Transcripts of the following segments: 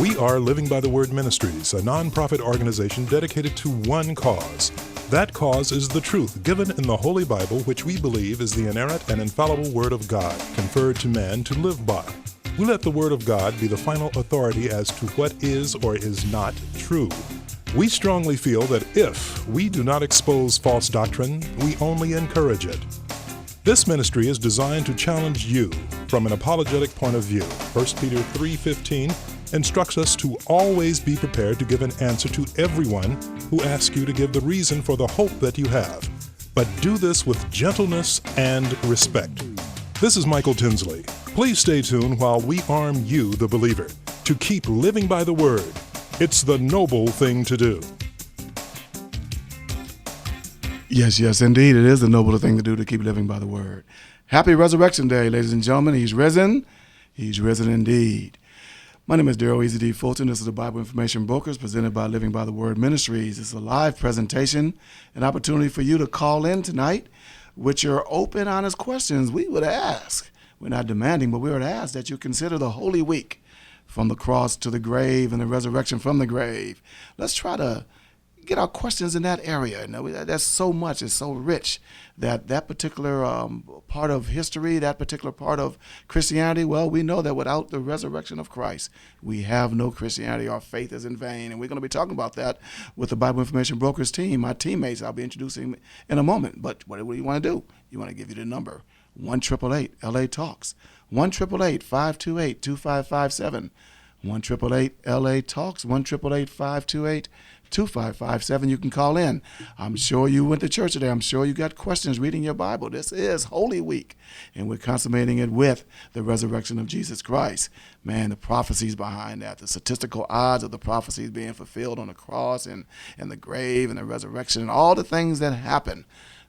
We are Living by the Word Ministries, a nonprofit organization dedicated to one cause. That cause is the truth given in the Holy Bible, which we believe is the inerrant and infallible Word of God, conferred to man to live by. We let the Word of God be the final authority as to what is or is not true. We strongly feel that if we do not expose false doctrine, we only encourage it. This ministry is designed to challenge you from an apologetic point of view. 1 Peter 3:15 instructs us to always be prepared to give an answer to everyone who asks you to give the reason for the hope that you have. But do this with gentleness and respect. This is Michael Tinsley. Please stay tuned while we arm you, the believer, to keep living by the Word. It's the noble thing to do. Yes, indeed. It is the noble thing to do to keep living by the Word. Happy Resurrection Day, ladies and gentlemen. He's risen. He's risen indeed. My name is Daryl Easy D. Fulton. This is the Bible Information Brokers presented by Living by the Word Ministries. It's a live presentation, an opportunity for you to call in tonight with your open, honest questions. We would ask, we're not demanding, but we would ask that you consider the Holy Week from the cross to the grave and the resurrection from the grave. Let's try to get our questions in that area. That's so much, it's so rich that particular part of history, that particular part of Christianity, well, we know that without the resurrection of Christ, we have no Christianity. Our faith is in vain. And we're going to be talking about that with the Bible Information Brokers team, my teammates. I'll be introducing in a moment. But what do you want to do? You want to give you the number, 1-888-LA-TALKS, 1-888-528-2557, 1-888-LA-TALKS, 1-888-528-2557. You can call in. I'm sure you went to church today. I'm sure you got questions reading your Bible. This is Holy Week, and we're consummating it with the resurrection of Jesus Christ. Man, the prophecies behind that, the statistical odds of the prophecies being fulfilled on the cross and the grave and the resurrection and all the things that happen.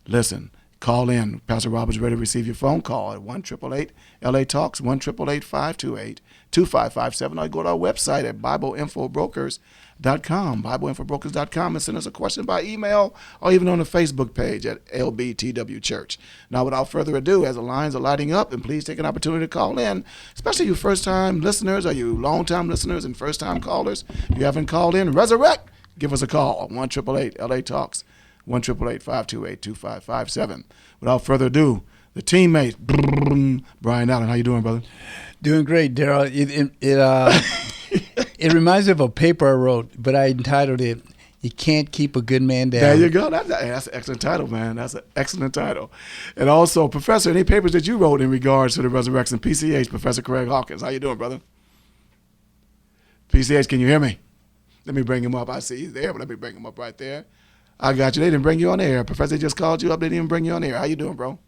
Listen, call in. Pastor Robert's ready to receive your phone call at 1-888-LA-TALKS, 1-888-528-2557. Or go to our website at BibleInfoBrokers.com, and send us a question by email or even on the Facebook page at LBTW Church. Now, without further ado, as the lines are lighting up, and please take an opportunity to call in, especially you first-time listeners or you long-time listeners and first-time callers. If you haven't called in, resurrect, give us a call, 1-888-LA-TALKS. 1-888-528-2557. Without further ado, the teammate, Brian Allen. How you doing, brother? Doing great, Daryl. It reminds me of a paper I wrote, but I entitled it, "You Can't Keep a Good Man Down." There you go. That's an excellent title, man. That's an excellent title. And also, Professor, any papers that you wrote in regards to the resurrection? PCH, Professor Craig Hawkins. How you doing, brother? PCH, can you hear me? Let me bring him up. I see he's there, but let me bring him up right there. I got you. They didn't bring you on the air. Professor just called you up. They didn't even bring you on the air. How you doing, bro?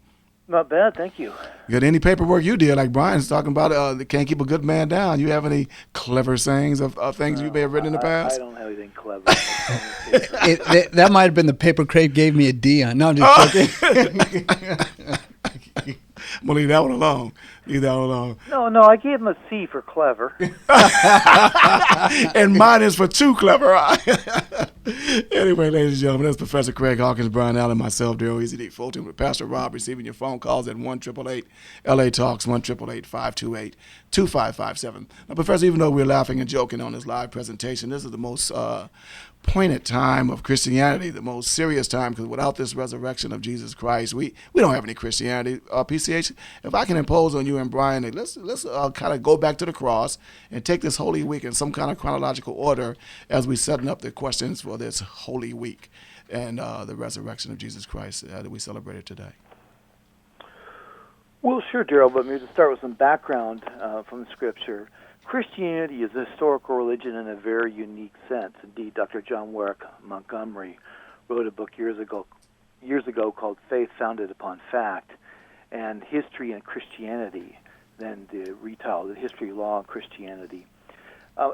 Not bad, thank you. You got any paperwork you did, like Brian's talking about, that can't keep a good man down? You have any clever sayings of things you may have written in the past? I don't have anything clever. That might have been the paper Craig gave me a D on. No, I'm just joking. I'm going to leave that one alone. No, I gave him a C for clever. And mine is for too clever. Anyway, ladies and gentlemen, that's Professor Craig Hawkins, Brian Allen, myself, Daryl Easy D. Fulton, with Pastor Rob receiving your phone calls at 1-888-LA-TALKS, 1-888-528-2557. Now, Professor, even though we're laughing and joking on this live presentation, this is the most poignant time of Christianity, the most serious time, because without this resurrection of Jesus Christ, we don't have any Christianity. PCH, if I can impose on you and Brian, let's kind of go back to the cross and take this Holy Week in some kind of chronological order as we setting up the questions for this Holy Week and the resurrection of Jesus Christ that we celebrated today. Well, sure, Daryl, but maybe to start with some background from the Scripture. Christianity is a historical religion in a very unique sense. Indeed, Dr. John Warwick Montgomery wrote a book years ago called Faith Founded Upon Fact, and History and Christianity, then the retitle, The History, Law, and Christianity.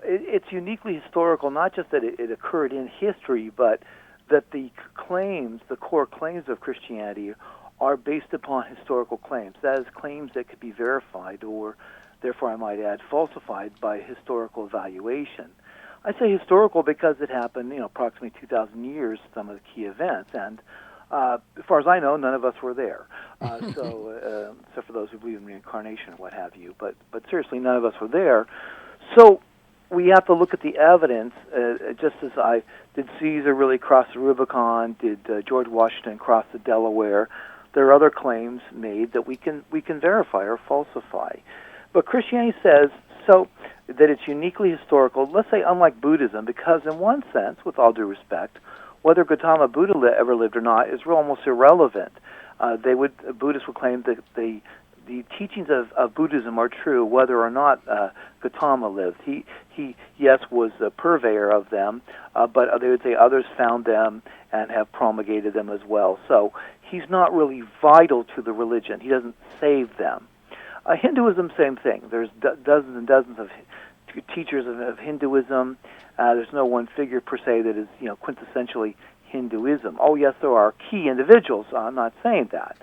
It's uniquely historical, not just that it occurred in history, but that the core claims of Christianity are based upon historical claims. That is, claims that could be verified or, therefore I might add, falsified by historical evaluation. I say historical because it happened, approximately 2,000 years, some of the key events, and as far as I know, none of us were there. Except for those who believe in reincarnation or what have you. But seriously, none of us were there. So we have to look at the evidence, just as did Caesar really cross the Rubicon? Did George Washington cross the Delaware? There are other claims made that we can verify or falsify. But Christianity says so that it's uniquely historical, let's say unlike Buddhism, because in one sense, with all due respect, whether Gautama Buddha ever lived or not is almost irrelevant. Buddhists would claim that the teachings of Buddhism are true whether or not Gautama lived. He yes, was a purveyor of them, but they would say others found them and have promulgated them as well. So he's not really vital to the religion. He doesn't save them. Hinduism, same thing. There's dozens and dozens of teachers of Hinduism. There's no one figure per se that is quintessentially Hinduism. Oh yes, there are key individuals. I'm not saying that.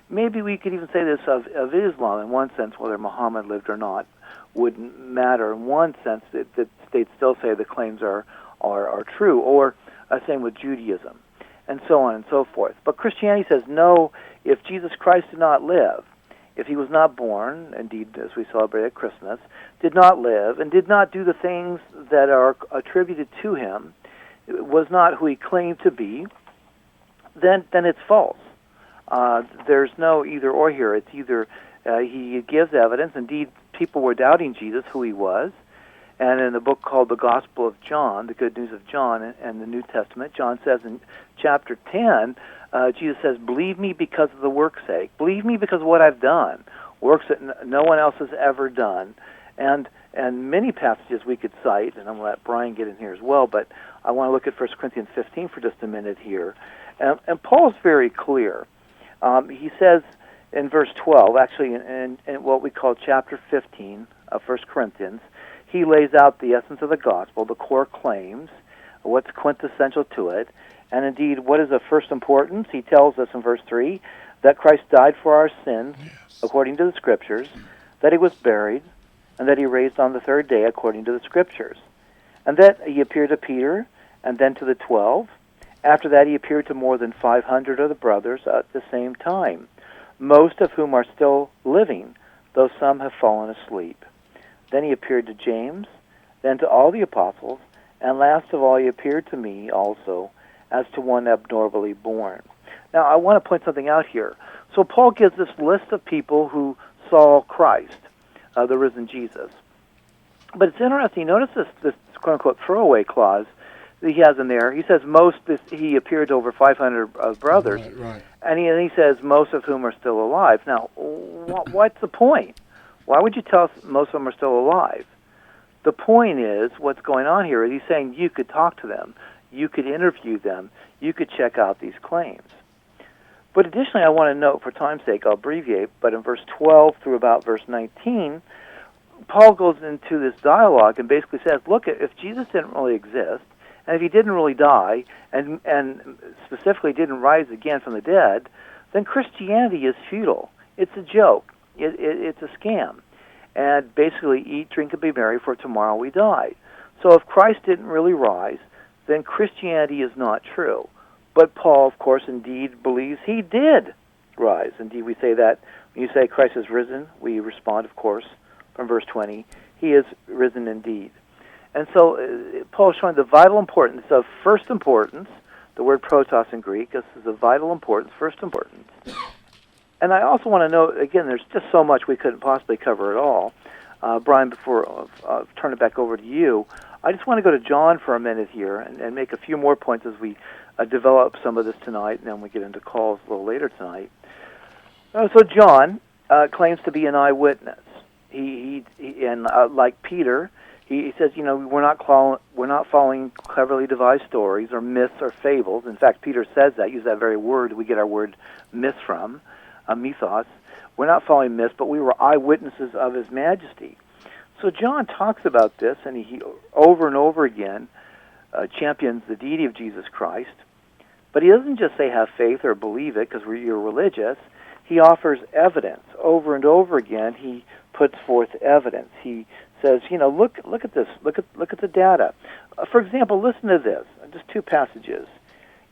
Maybe we could even say this of Islam in one sense, whether Muhammad lived or not wouldn't matter. In one sense, that they'd still say the claims are true, or same with Judaism, and so on and so forth. But Christianity says no, if Jesus Christ did not live, if he was not born, indeed, as we celebrate at Christmas, did not live, and did not do the things that are attributed to him, was not who he claimed to be, then it's false. There's no either or here. It's either he gives evidence. Indeed, people were doubting Jesus, who he was. And in the book called the Gospel of John, the Good News of John and the New Testament, John says in chapter 10, Jesus says, "Believe me because of the work's sake. Believe me because of what I've done, works that no one else has ever done." And many passages we could cite, and I'm going to let Brian get in here as well, but I want to look at 1 Corinthians 15 for just a minute here. And Paul's very clear. He says in verse 12, actually in what we call chapter 15 of 1 Corinthians, he lays out the essence of the gospel, the core claims, what's quintessential to it, and indeed what is of first importance. He tells us in verse 3 that Christ died for our sins, according to the Scriptures, that he was buried, and that he raised on the third day, according to the Scriptures, and that he appeared to Peter, and then to the 12. After that, he appeared to more than 500 of the brothers at the same time, most of whom are still living, though some have fallen asleep. Then he appeared to James, then to all the apostles, and last of all he appeared to me also, as to one abnormally born. Now, I want to point something out here. So Paul gives this list of people who saw Christ, the risen Jesus. But it's interesting. Notice this quote-unquote throwaway clause that he has in there. He says he appeared to over 500 brothers, Right. and he says most of whom are still alive. Now, what's the point? Why would you tell us most of them are still alive? The point is, what's going on here is he's saying you could talk to them, you could interview them, you could check out these claims. But additionally, I want to note, for time's sake, I'll abbreviate, but in verse 12 through about verse 19, Paul goes into this dialogue and basically says, look, if Jesus didn't really exist, and if he didn't really die, and specifically didn't rise again from the dead, then Christianity is futile. It's a joke. It's a scam. And basically, eat, drink, and be merry, for tomorrow we die. So if Christ didn't really rise, then Christianity is not true. But Paul, of course, indeed believes he did rise. Indeed, we say that when you say Christ is risen, we respond, of course, from verse 20, he is risen indeed. And so Paul is showing the vital importance of first importance, the word protos in Greek. This is of vital importance, first importance. And I also want to note, again, there's just so much we couldn't possibly cover at all. Brian, before I turn it back over to you, I just want to go to John for a minute here and make a few more points as we develop some of this tonight, and then we get into calls a little later tonight. So John claims to be an eyewitness. He like Peter, he says, we're not following cleverly devised stories or myths or fables. In fact, Peter says that, use that very word we get our word myth from, mythos. We're not following myths, but we were eyewitnesses of his majesty. So John talks about this, and he over and over again champions the deity of Jesus Christ. But he doesn't just say have faith or believe it because you're religious. He offers evidence. Over and over again, he puts forth evidence. He says, look at this. Look at the data. For example, listen to this. Just two passages.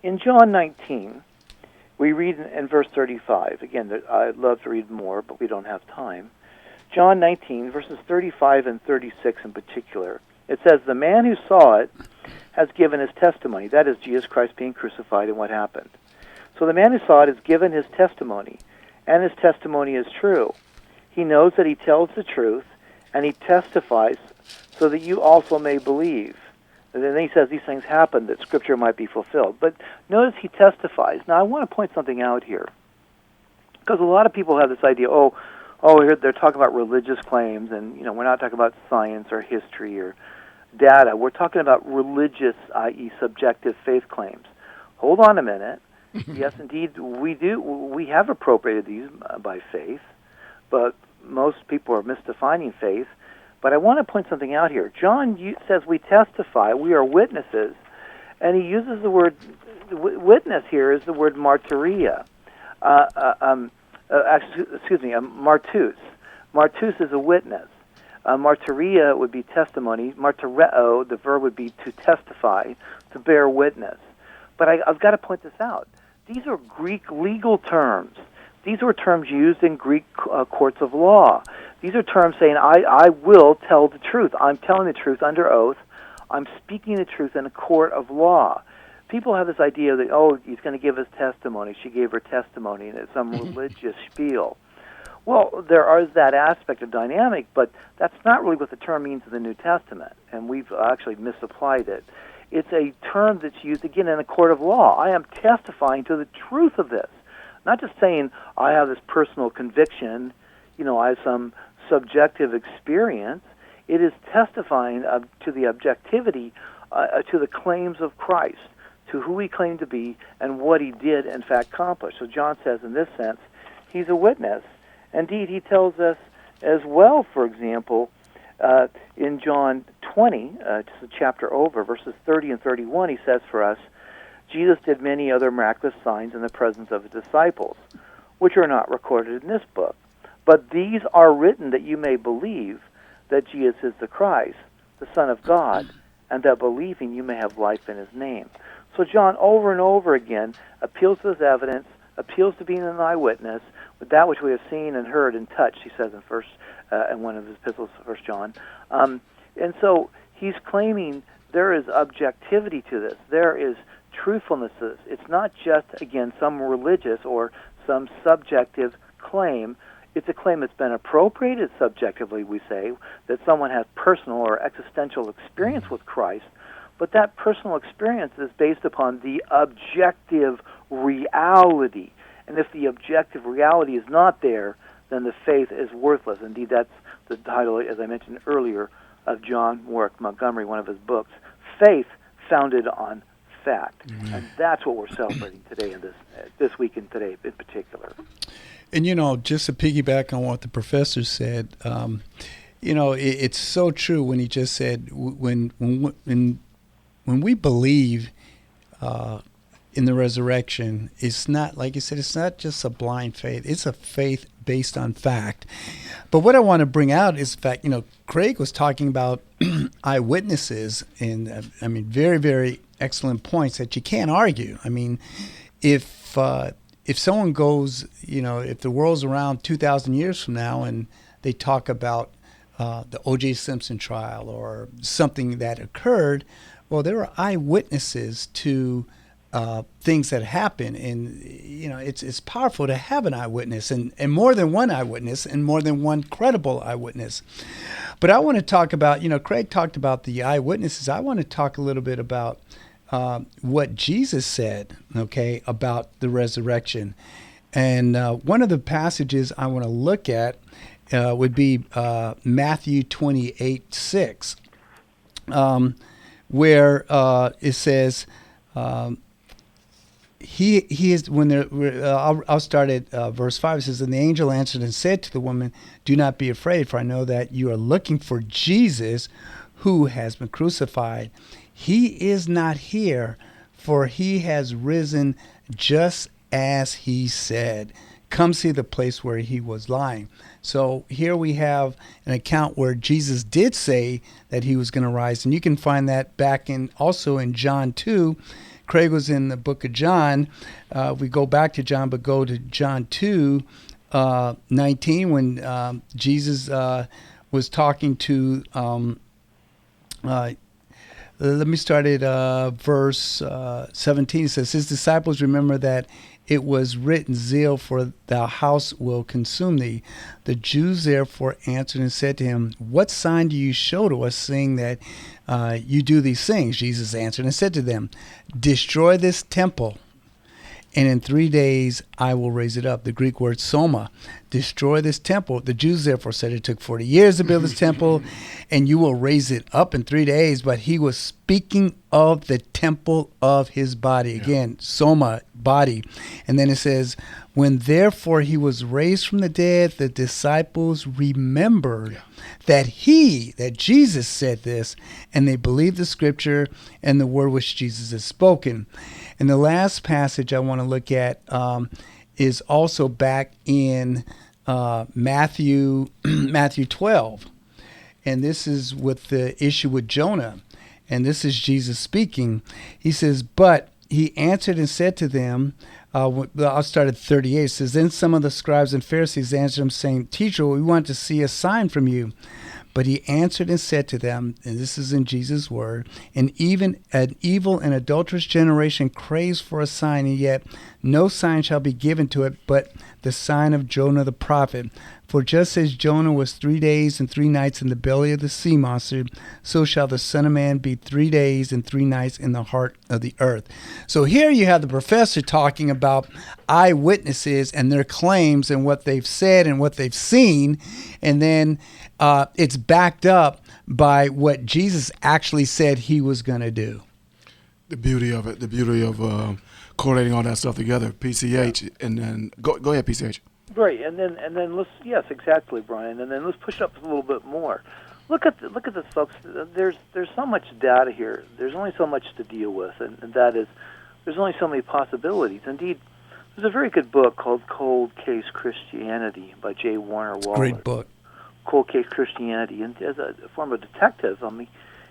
In John 19, we read in verse 35. Again, I'd love to read more, but we don't have time. John 19, verses 35 and 36 in particular. It says, "The man who saw it has given his testimony." That is Jesus Christ being crucified and what happened. So the man who saw it has given his testimony, and his testimony is true. He knows that he tells the truth, and he testifies so that you also may believe. And then he says these things happen that Scripture might be fulfilled. But notice he testifies. Now I want to point something out here, because a lot of people have this idea, here they're talking about religious claims, and we're not talking about science or history or data. We're talking about religious, i.e., subjective faith claims. Hold on a minute. Yes, indeed, we do. We have appropriated these by faith, but most people are misdefining faith. But I want to point something out here. John says we testify, we are witnesses, and he uses the word witness here is the word martyria. Martus. Martus is a witness. Martyria would be testimony. Martyreo, the verb would be to testify, to bear witness. But I've got to point this out. These are Greek legal terms. These were terms used in Greek courts of law. These are terms saying, I will tell the truth. I'm telling the truth under oath. I'm speaking the truth in a court of law. People have this idea that, he's going to give his testimony. She gave her testimony, and it's some religious spiel. Well, there is that aspect of dynamic, but that's not really what the term means in the New Testament, and we've actually misapplied it. It's a term that's used, again, in a court of law. I am testifying to the truth of this. Not just saying, I have this personal conviction, I have some subjective experience. It is testifying to the objectivity, to the claims of Christ, to who he claimed to be and what he did, in fact, accomplish. So John says, in this sense, he's a witness. Indeed, he tells us as well, for example, in John 20, just a chapter over, verses 30 and 31, he says for us, Jesus did many other miraculous signs in the presence of his disciples, which are not recorded in this book. But these are written that you may believe that Jesus is the Christ, the Son of God, and that believing you may have life in his name. So John, over and over again, appeals to this evidence, appeals to being an eyewitness, with that which we have seen and heard and touched, he says in one of his epistles, 1 John. And so he's claiming there is objectivity to this. There is truthfulness to this. It's not just, again, some religious or some subjective claim. It's a claim that's been appropriated subjectively, we say, that someone has personal or existential experience with Christ, but that personal experience is based upon the objective reality. And if the objective reality is not there, then the faith is worthless. Indeed, that's the title, as I mentioned earlier, of John Warwick Montgomery, one of his books, Faith Founded on Fact. Mm-hmm. And that's what we're celebrating today, in this week and today in particular. And, just to piggyback on what the professor said, it's so true when he just said, when we believe in the resurrection, it's not, like you said, it's not just a blind faith. It's a faith based on fact. But what I want to bring out is the fact, Craig was talking about eyewitnesses, and very, very excellent points that you can't argue. If someone goes, if the world's around 2,000 years from now and they talk about the O.J. Simpson trial or something that occurred, well, there are eyewitnesses to things that happen, and it's powerful to have an eyewitness, and more than one eyewitness, and more than one credible eyewitness. But I want to talk about, Craig talked about the eyewitnesses. I want to talk a little bit about what Jesus said, about the resurrection. And one of the passages I want to look at would be Matthew 28:6, where it says, he is, when there, I'll start at verse 5. It says, "And the angel answered and said to the woman, 'Do not be afraid, for I know that you are looking for Jesus, who has been crucified. He is not here, for he has risen just as he said. Come see the place where he was lying.'" So here we have an account where Jesus did say that he was going to rise, and you can find that back also in John 2. Craig was in the book of John. We go back to John, but go to John 2, 19 when Jesus was talking to, let me start at verse 17. It says, his disciples remember that it was written, zeal for thy house will consume thee. The Jews therefore answered and said to him, what sign do you show to us, seeing that you do these things? Jesus answered and said to them, destroy this temple, and in 3 days I will raise it up. The Greek word soma, destroy this temple. The Jews therefore said, it took 40 years to build this temple, and you will raise it up in 3 days. But he was speaking of the temple of his body. Again, soma, body. And then it says, when therefore he was raised from the dead, the disciples remembered that Jesus said this, and they believed the scripture and the word which Jesus has spoken. And the last passage I want to look at is also back in Matthew 12. And this is with the issue with Jonah. And this is Jesus speaking. He says, but he answered and said to them, I'll start at 38. It says, then some of the scribes and Pharisees answered him, saying, teacher, we want to see a sign from you. But he answered and said to them, and this is in Jesus' word, and even an evil and adulterous generation craves for a sign, and yet no sign shall be given to it but the sign of Jonah the prophet. For just as Jonah was 3 days and 3 nights in the belly of the sea monster, so shall the Son of Man be 3 days and 3 nights in the heart of the earth. So here you have the professor talking about eyewitnesses and their claims and what they've said and what they've seen, and then it's backed up by what Jesus actually said he was going to do. The beauty of it, the beauty of correlating all that stuff together, PCH, and then go ahead, PCH. Right, and then let's exactly, Brian, and then let's push up a little bit more. Look at this, folks. There's so much data here. There's only so much to deal with, and that is, there's only so many possibilities. Indeed, there's a very good book called Cold Case Christianity by J. Warner Wallace. Great book. Cold Case Christianity, and as a form of detective,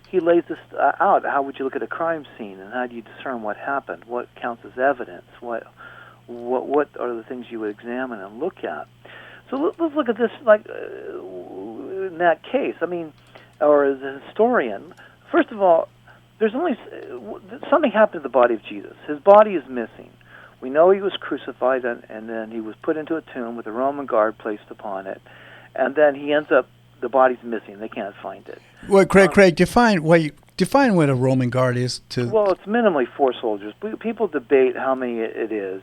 he lays this out. How would you look at a crime scene, and how do you discern what happened? What counts as evidence? What are the things you would examine and look at? So let's look at this, like in that case. Or as a historian, first of all, there's only something happened to the body of Jesus. His body is missing. We know he was crucified, and then he was put into a tomb with a Roman guard placed upon it, and then he ends up. The body's missing. They can't find it. Well, Craig, define what a Roman guard is. Well, it's minimally 4 soldiers. People debate how many it is.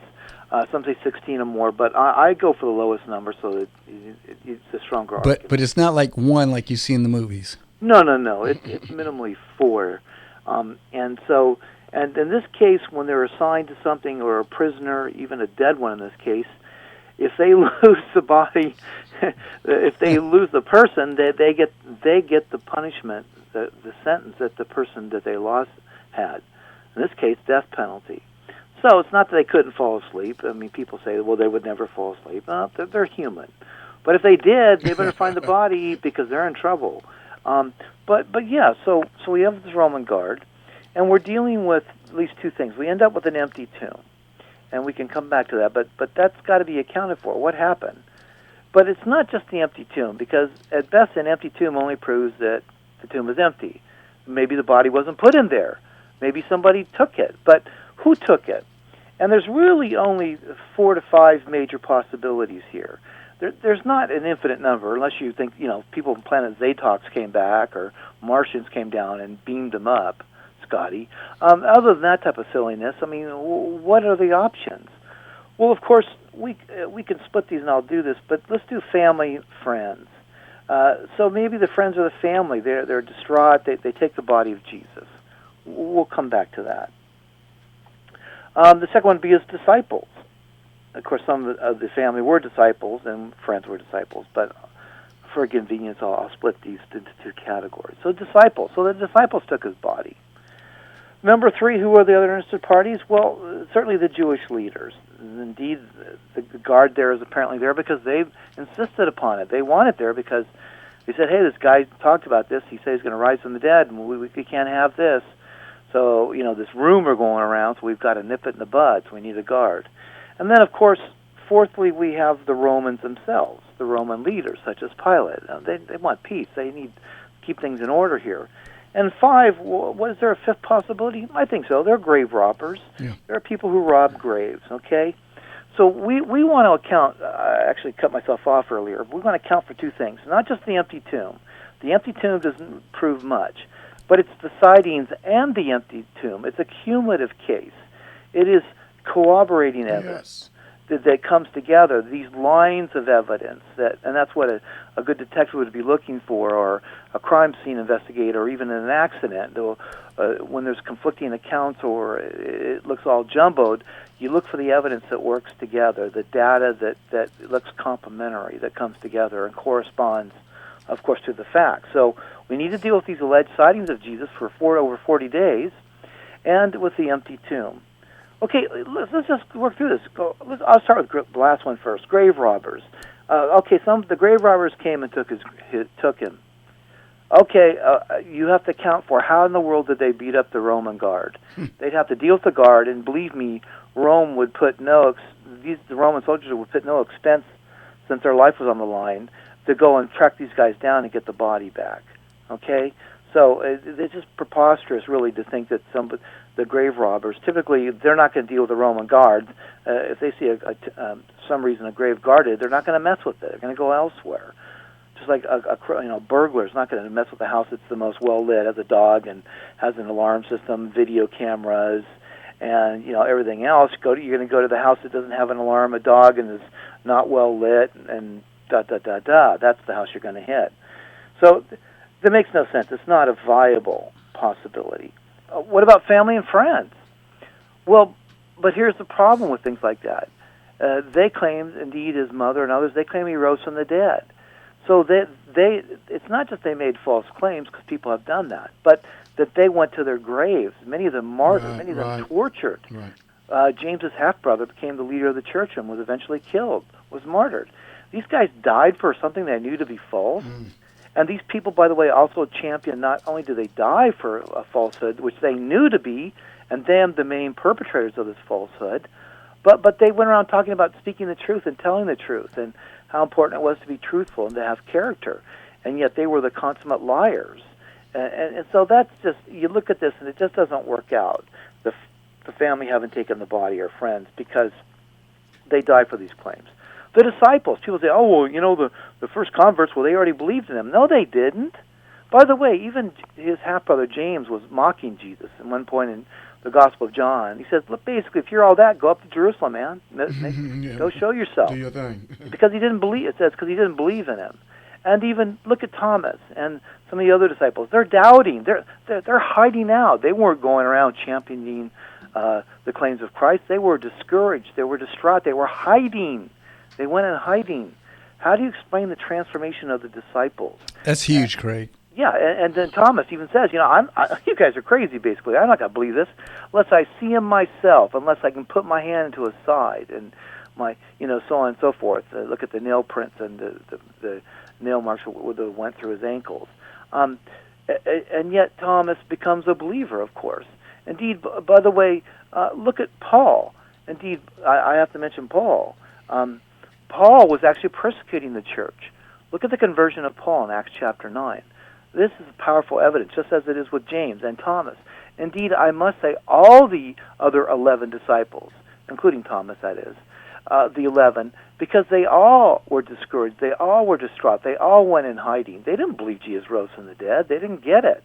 Some say 16 or more, but I go for the lowest number, so that it's a stronger argument. But it's not like one like you see in the movies. No. It's minimally 4, and in this case, when they're assigned to something, or a prisoner, even a dead one in this case, if they lose the body, if they lose the person, they get the punishment, the sentence that the person that they lost had. In this case, death penalty. So it's not that they couldn't fall asleep. People say, well, they would never fall asleep. They're human. But if they did, they better find the body because they're in trouble. But yeah, so we have this Roman guard, and we're dealing with at least 2 things. We end up with an empty tomb. And we can come back to that, but that's got to be accounted for. What happened? But it's not just the empty tomb, because at best an empty tomb only proves that the tomb is empty. Maybe the body wasn't put in there. Maybe somebody took it. But who took it? And there's really only 4 to 5 major possibilities here. There's not an infinite number, unless you think, people from planet Zatox came back, or Martians came down and beamed them up. Scotty. Other than that type of silliness, what are the options? Well, of course, we can split these, and I'll do this, but let's do family, friends. So maybe the friends or the family, they're distraught. They take the body of Jesus. We'll come back to that. The second one would be his disciples. Of course, some of the family were disciples, and friends were disciples, but for convenience, I'll split these into 2 categories. So disciples. So the disciples took his body. Number 3, who are the other interested parties? Well, certainly the Jewish leaders. Indeed, the guard there is apparently there because they insisted upon it. They want it there because they said, hey, this guy talked about this. He said he's going to rise from the dead, and we can't have this. So, this rumor going around, so we've got to nip it in the bud, so we need a guard. And then, of course, fourthly, we have the Romans themselves, the Roman leaders, such as Pilate. They want peace. They need to keep things in order here. And 5, was there a fifth possibility? I think so. They're grave robbers. Yeah. There are people who rob graves, okay? So we want to account, I actually cut myself off earlier, we want to account for 2 things, not just the empty tomb. The empty tomb doesn't prove much, but it's the sightings and the empty tomb. It's a cumulative case. It is corroborating evidence. Yes. That comes together, these lines of evidence, and that's what a good detective would be looking for, or a crime scene investigator, or even in an accident. When there's conflicting accounts or it looks all jumbled, you look for the evidence that works together, the data that looks complementary, that comes together and corresponds, of course, to the facts. So we need to deal with these alleged sightings of Jesus for over 40 days, and with the empty tomb. Okay, let's just work through this. I'll start with the last one first. Grave robbers. The grave robbers came and took him. Okay, you have to account for how in the world did they beat up the Roman guard? They'd have to deal with the guard, and believe me, Rome would put the Roman soldiers would put no expense, since their life was on the line, to go and track these guys down and get the body back. Okay, so it's just preposterous, really, to think that the grave robbers, typically they're not going to deal with the Roman guard. If they see some reason a grave guarded, they're not going to mess with it. They're going to go elsewhere. Just like a burglar's not going to mess with the house that's the most well lit, has a dog and has an alarm system, video cameras, and everything else. You're going to go to the house that doesn't have an alarm, a dog, and is not well lit, and That's the house you're going to hit. So that makes no sense. It's not a viable possibility. What about family and friends? Well, but here's the problem with things like that. They claim, indeed, his mother and others, they claim he rose from the dead. So it's not just they made false claims, because people have done that, but that they went to their graves, many of them martyred, many of them tortured. Right. James's half-brother became the leader of the church and was eventually killed, was martyred. These guys died for something they knew to be false. And these people, by the way, also champion, not only do they die for a falsehood, which they knew to be, and them the main perpetrators of this falsehood, but they went around talking about speaking the truth and telling the truth, and how important it was to be truthful and to have character. And yet they were the consummate liars. And so that's just, you look at this and it just doesn't work out. The family haven't taken the body, or friends, because they die for these claims. The disciples, people say, the first converts, they already believed in him. No, they didn't. By the way, even his half-brother James was mocking Jesus at one point in the Gospel of John. He says, look, basically, if you're all that, go up to Jerusalem, man. Go show yourself. Do your thing. Because he didn't believe, it says, because he didn't believe in him. And even look at Thomas and some of the other disciples. They're doubting. They're hiding out. They weren't going around championing the claims of Christ. They were discouraged. They were distraught. They were hiding. They went in hiding. How do you explain the transformation of the disciples? That's huge, Craig. Yeah, and then Thomas even says, you guys are crazy, basically. I'm not going to believe this unless I see him myself, unless I can put my hand into his side, and so on and so forth. Look at the nail prints and the nail marks that went through his ankles. And yet Thomas becomes a believer, of course. Indeed, by the way, look at Paul. Indeed, I have to mention Paul. Paul was actually persecuting the church. Look at the conversion of Paul in Acts chapter 9. This is powerful evidence, just as it is with James and Thomas. Indeed, I must say all the other 11 disciples, including Thomas, that is, the 11, because they all were discouraged, they all were distraught, they all went in hiding. They didn't believe Jesus rose from the dead. They didn't get it.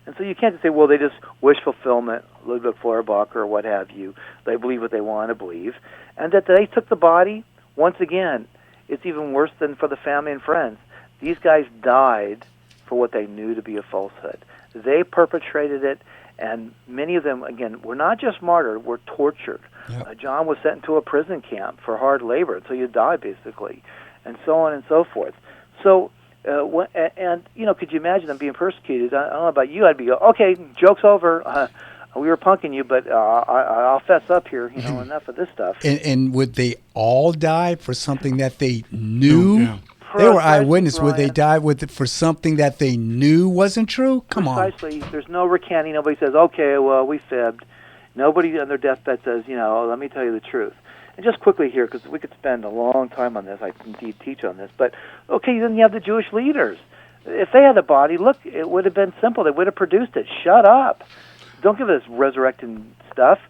And so you can't just say, they just wish fulfillment, Ludwig Feuerbach or what have you. They believe what they want to believe. And that they took the body. Once again, it's even worse than for the family and friends. These guys died for what they knew to be a falsehood. They perpetrated it, and many of them, again, were not just martyred, were tortured. Yep. John was sent into a prison camp for hard labor until you die, basically, and so on and so forth. So, could you imagine them being persecuted? I don't know about you. I'd be, okay, joke's over. We were punking you, but I'll fess up here. Enough of this stuff. And would they all die for something that they knew? Yeah. They were eyewitnesses. Would they die for something that they knew wasn't true? Come on. Precisely. There's no recanting. Nobody says, okay, well, we fibbed. Nobody on their deathbed says, let me tell you the truth. And just quickly here, because we could spend a long time on this, I indeed teach on this, but okay, then you have the Jewish leaders. If they had a body, look, it would have been simple. They would have produced it. Shut up. Don't give us resurrecting stuff.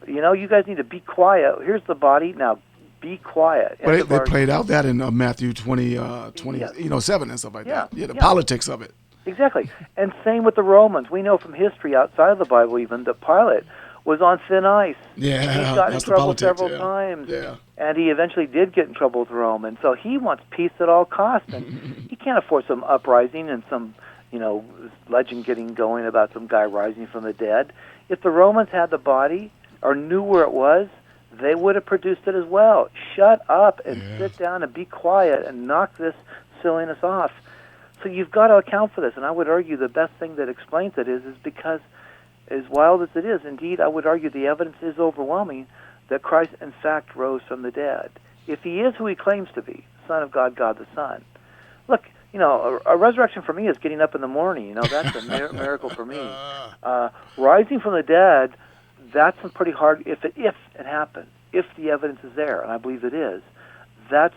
You guys need to be quiet. Here's the body. Now, be quiet. But they played out that in Matthew 20, Yeah. 7 and stuff like Yeah, that. Yeah, the yeah. politics of it. Exactly. And same with the Romans. We know from history, outside of the Bible even, that Pilate was on thin ice. Yeah, He got in that's the trouble politics, several yeah. times. Yeah. And he eventually did get in trouble with Rome. And so he wants peace at all costs. And he can't afford some uprising and some, legend getting going about some guy rising from the dead. If the Romans had the body or knew where it was, they would have produced it as well. Shut up and sit down and be quiet and knock this silliness off. So you've got to account for this. And I would argue the best thing that explains it is because, as wild as it is, indeed, I would argue the evidence is overwhelming that Christ, in fact, rose from the dead. If he is who he claims to be, Son of God, God the Son. Look, a resurrection for me is getting up in the morning. That's a miracle for me. Rising from the dead, that's pretty hard if it happened, if the evidence is there, and I believe it is. That's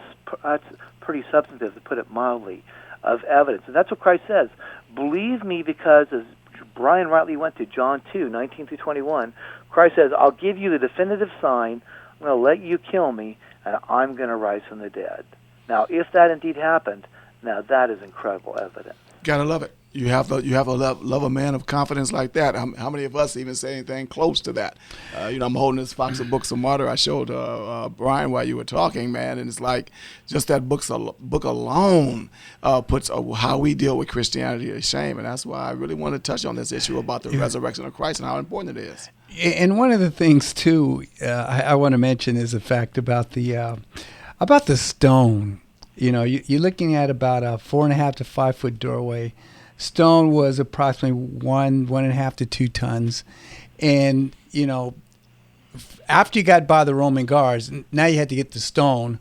pretty substantive, to put it mildly, of evidence. And that's what Christ says. Believe me because, as Brian rightly went to John 2:19-21, Christ says, I'll give you the definitive sign. I'm going to let you kill me, and I'm going to rise from the dead. Now, if that indeed happened, now that is incredible evidence. Gotta love it. You have to love a man of confidence like that. How many of us even say anything close to that? I'm holding this box of Books of Martyr. I showed Brian while you were talking, man, and it's like just that book alone puts how we deal with Christianity to shame, and that's why I really want to touch on this issue about the resurrection of Christ and how important it is. And one of the things too I want to mention is the fact about the stone. You're looking at about a 4.5 to 5 foot doorway. Stone was approximately 1.5 to 2 tons, and after you got by the Roman guards, now you had to get the stone.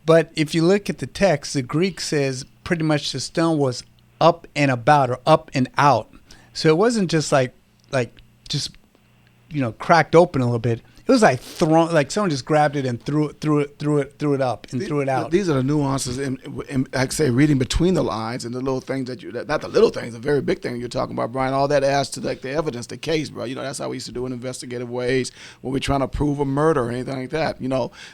But if you look at the text, the Greek says pretty much the stone was up and about, or up and out. So it wasn't just like cracked open a little bit. It was like thrown, like someone just grabbed it and threw it up and threw it out. These are the nuances in like I say, reading between the lines and the little things not the little things, the very big thing you're talking about, Brian. All that adds to like the evidence, the case, bro. That's how we used to do in investigative ways when we're trying to prove a murder or anything like that.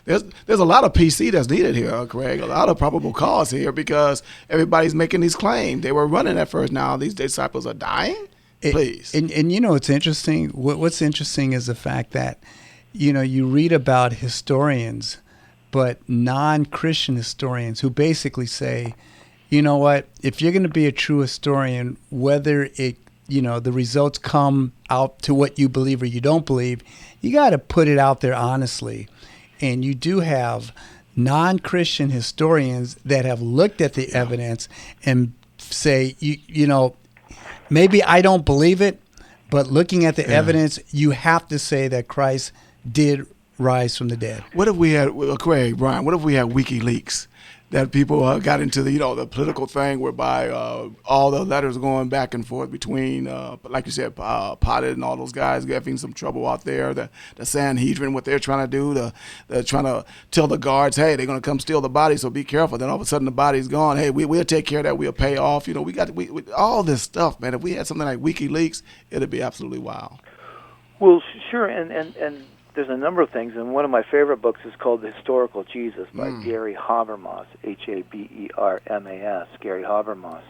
There's a lot of PC that's needed here, Craig. A lot of probable cause here because everybody's making these claims. They were running at first. Now these disciples are dying. Please. And it's interesting. What's interesting is the fact that you read about historians, but non-Christian historians who basically say, you know what, if you're going to be a true historian, whether the results come out to what you believe or you don't believe, you got to put it out there honestly. And you do have non-Christian historians that have looked at the evidence and say, maybe I don't believe it, but looking at the evidence, you have to say that Christ did rise from the dead. What if we had, Craig, Brian, what if we had WikiLeaks? That people got into the political thing whereby all the letters going back and forth between, like you said, Pilate and all those guys having some trouble out there. The Sanhedrin, what they're trying to do, they're trying to tell the guards, hey, they're going to come steal the body, so be careful. Then all of a sudden the body's gone. Hey, we'll take care of that. We'll pay off. We got all this stuff, man. If we had something like WikiLeaks, it'd be absolutely wild. Well, sure, and there's a number of things, and one of my favorite books is called The Historical Jesus by Gary Habermas, Habermas, Gary Habermas.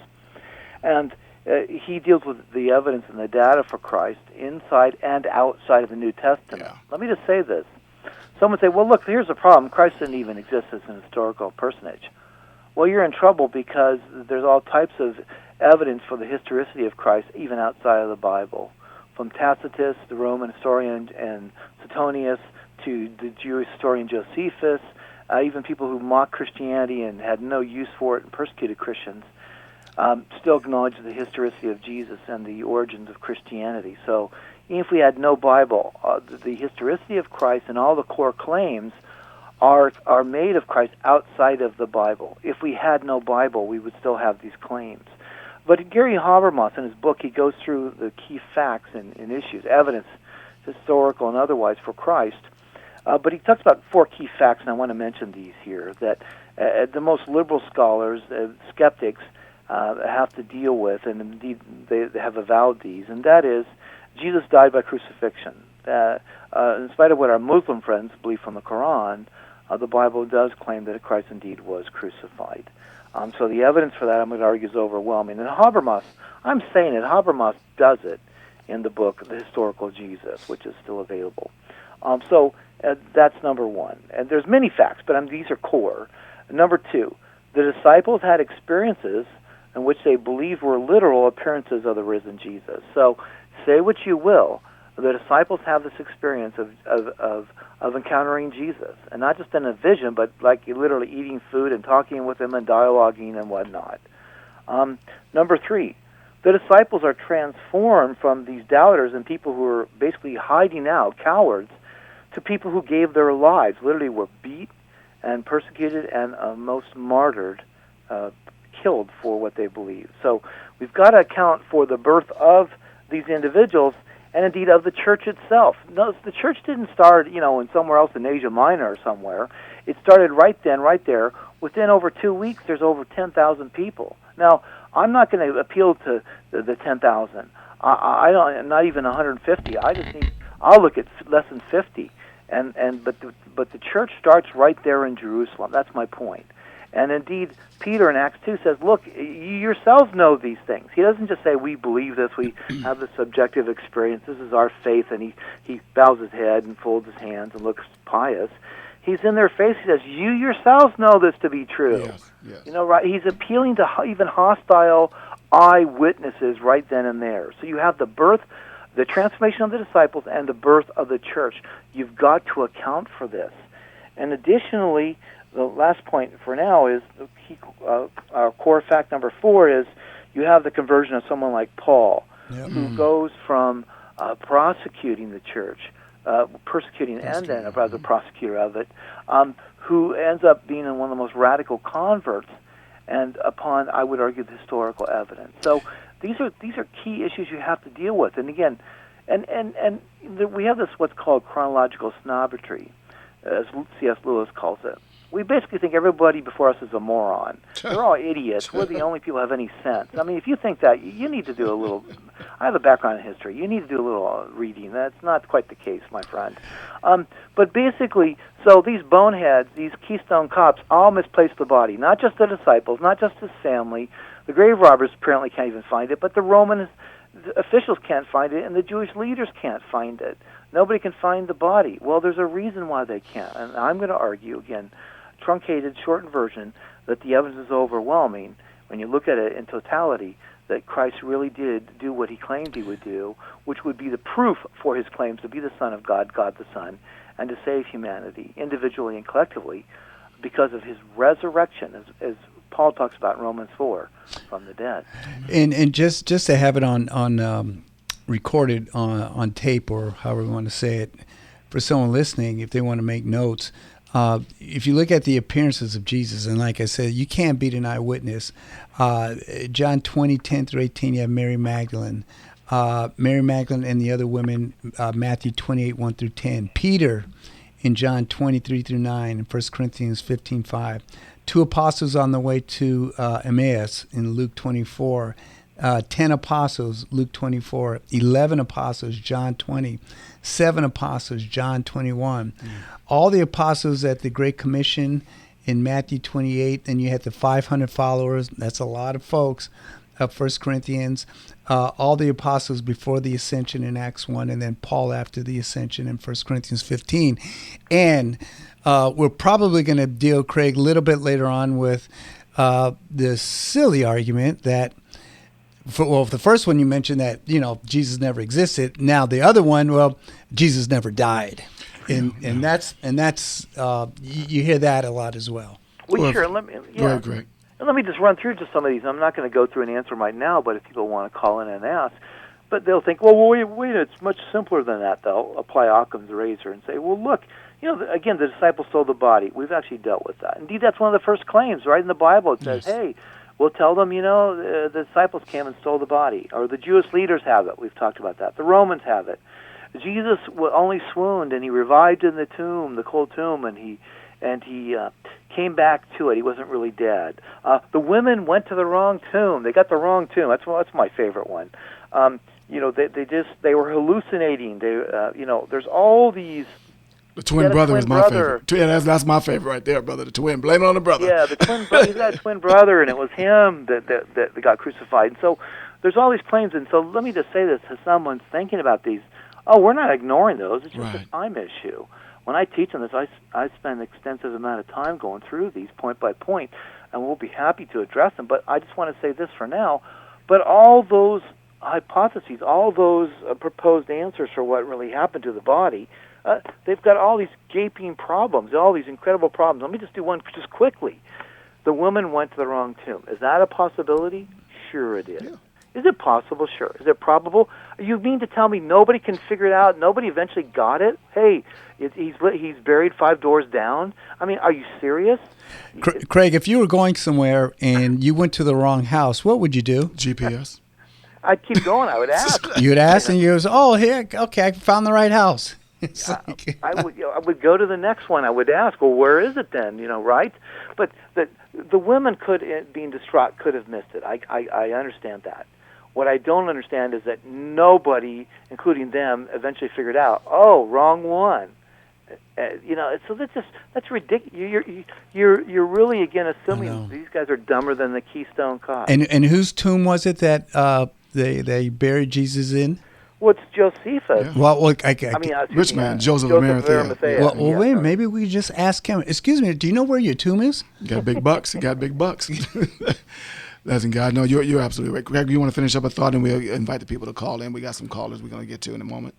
And he deals with the evidence and the data for Christ inside and outside of the New Testament. Yeah. Let me just say this. Some would say, well, look, here's the problem. Christ didn't even exist as an historical personage. Well, you're in trouble because there's all types of evidence for the historicity of Christ even outside of the Bible. From Tacitus, the Roman historian, and Suetonius, to the Jewish historian Josephus, even people who mocked Christianity and had no use for it and persecuted Christians, still acknowledge the historicity of Jesus and the origins of Christianity. So even if we had no Bible, the historicity of Christ and all the core claims are made of Christ outside of the Bible. If we had no Bible, we would still have these claims. But Gary Habermas, in his book, he goes through the key facts and issues, evidence, historical and otherwise, for Christ. But he talks about 4 key facts, and I want to mention these here, that the most liberal scholars, skeptics, have to deal with, and indeed they have avowed these, and that is Jesus died by crucifixion. In spite of what our Muslim friends believe from the Quran, the Bible does claim that Christ indeed was crucified. So the evidence for that, I'm going to argue, is overwhelming. And Habermas, I'm saying it, Habermas does it in the book, The Historical Jesus, which is still available. So that's number one. And there's many facts, but these are core. Number 2, the disciples had experiences in which they believed were literal appearances of the risen Jesus. So say what you will, the disciples have this experience of encountering Jesus, and not just in a vision, but like literally eating food and talking with him and dialoguing and whatnot. Number 3, the disciples are transformed from these doubters and people who are basically hiding out, cowards, to people who gave their lives, literally were beat and persecuted and most martyred, killed for what they believe. So we've got to account for the birth of these individuals and indeed of the church itself. No, the church didn't start, in somewhere else in Asia Minor or somewhere. It started right then, right there. Within over 2 weeks, there's over 10,000 people. Now, I'm not going to appeal to the 10,000. I don't, not even 150. I'll look at less than 50. But the church starts right there in Jerusalem. That's my point. And indeed, Peter in Acts 2 says, look, you yourselves know these things. He doesn't just say, we believe this, we have the subjective experience, this is our faith, and he bows his head and folds his hands and looks pious. He's in their face, he says, you yourselves know this to be true. Yes. Right? He's appealing to even hostile eyewitnesses right then and there. So you have the birth, the transformation of the disciples, and the birth of the church. You've got to account for this. And additionally, the last point for now is the key, our core fact number 4 is you have the conversion of someone like Paul, who goes from prosecuting the church, persecuting and then as a prosecutor of it, who ends up being one of the most radical converts, and upon, I would argue, the historical evidence. So these are key issues you have to deal with. And again, we have this what's called chronological snobbery, as C.S. Lewis calls it. We basically think everybody before us is a moron. They're all idiots. We're the only people who have any sense. I mean, if you think that, you need to do a little... I have a background in history. You need to do a little reading. That's not quite the case, my friend. But basically, so these boneheads, these Keystone Cops, all misplace the body. Not just the disciples, not just his family. The grave robbers apparently can't even find it, but the Roman officials can't find it, and the Jewish leaders can't find it. Nobody can find the body. Well, there's a reason why they can't. And I'm going to argue, again, truncated, shortened version, that the evidence is overwhelming when you look at it in totality, that Christ really did do what he claimed he would do, which would be the proof for his claims to be the Son of God, God the Son, and to save humanity individually and collectively because of his resurrection, as Paul talks about in Romans 4, from the dead. And just to have it on recorded on tape, or however we want to say it, for someone listening, if they want to make notes, if you look at the appearances of Jesus, and like I said, you can't beat an eyewitness. John 20, 10 through 18, you have Mary Magdalene. Mary Magdalene and the other women, Matthew 28, 1 through 10. Peter in John 23 through 9, and 1 Corinthians 15, 5. 2 apostles on the way to Emmaus in Luke 24. 10 apostles, Luke 24. 11 apostles, John 20. 7 apostles, John 21. All the apostles at the Great Commission in Matthew 28. Then you had the 500 followers. That's a lot of folks. 1 Corinthians. All the apostles before the ascension in Acts 1, and then Paul after the ascension in 1 Corinthians 15. And we're probably going to deal, Craig, a little bit later on with this silly argument that, the first one you mentioned that, Jesus never existed. Now the other one, Jesus never died. And that's you hear that a lot as well. Well, sure. Go ahead, Greg. And let me just run through just some of these. I'm not going to go through and answer them right now, but if people want to call in and ask, but they'll think, well, wait, it's much simpler than that. They'll apply Occam's razor and say, well, look, again, the disciples stole the body. We've actually dealt with that. Indeed, that's one of the first claims, right, in the Bible. It says, hey, we'll tell them, the disciples came and stole the body. Or the Jewish leaders have it. We've talked about that. The Romans have it. Jesus only swooned, and he revived in the tomb, the cold tomb, and he came back to it. He wasn't really dead. The women went to the wrong tomb. They got the wrong tomb. That's my favorite one. They were hallucinating. There's all these. The twin brother is my favorite. Yeah, that's my favorite right there, brother. The twin. Blame it on the brother. Yeah, the twin brother. He's got a twin brother, and it was him that got crucified. And so there's all these claims. And so let me just say this to someone thinking about these. Oh, we're not ignoring those. It's just a time issue. When I teach on this, I spend an extensive amount of time going through these point by point, and we'll be happy to address them. But I just want to say this for now. But all those hypotheses, all those proposed answers for what really happened to the body, they've got all these gaping problems, all these incredible problems. Let me just do one just quickly. The woman went to the wrong tomb. Is that a possibility? Sure it is. Yeah. Is it possible? Sure. Is it probable? You mean to tell me nobody can figure it out? Nobody eventually got it? Hey, he's buried 5 doors down? I mean, are you serious? Craig, if you were going somewhere and you went to the wrong house, what would you do? GPS. I'd keep going. I would ask. You would ask, and you would say, oh, here, okay, I found the right house. I would go to the next one. I would ask, well, where is it then? Right? But the women being distraught, could have missed it. I understand that. What I don't understand is that nobody, including them, eventually figured out, oh, wrong one. So that's ridiculous. You're really again assuming these guys are dumber than the Keystone Cops. And whose tomb was it that they buried Jesus in? Well, it's Josephus. Yeah. Well, rich man, Joseph of Arimathea. Well, wait, maybe we just ask him. Excuse me, do you know where your tomb is? You got big bucks. You got big bucks. Listen, God, no, you're absolutely right. Greg, you want to finish up a thought, and we'll invite the people to call in. We got some callers we're going to get to in a moment.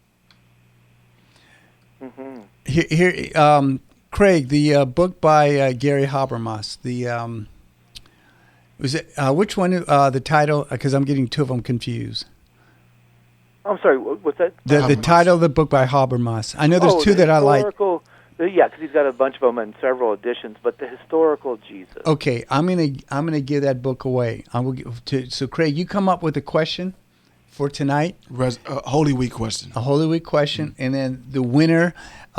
Mm-hmm. Here, Craig, the book by Gary Habermas. Was it which one? The title? Because I'm getting two of them confused. I'm sorry. What's that? The title of the book by Habermas. I know there's two that I like. Yeah, because he's got a bunch of them in several editions. But the historical Jesus. Okay, I'm gonna give that book away. So Craig, you come up with a question for tonight. Holy Week question. A Holy Week question, and then the winner,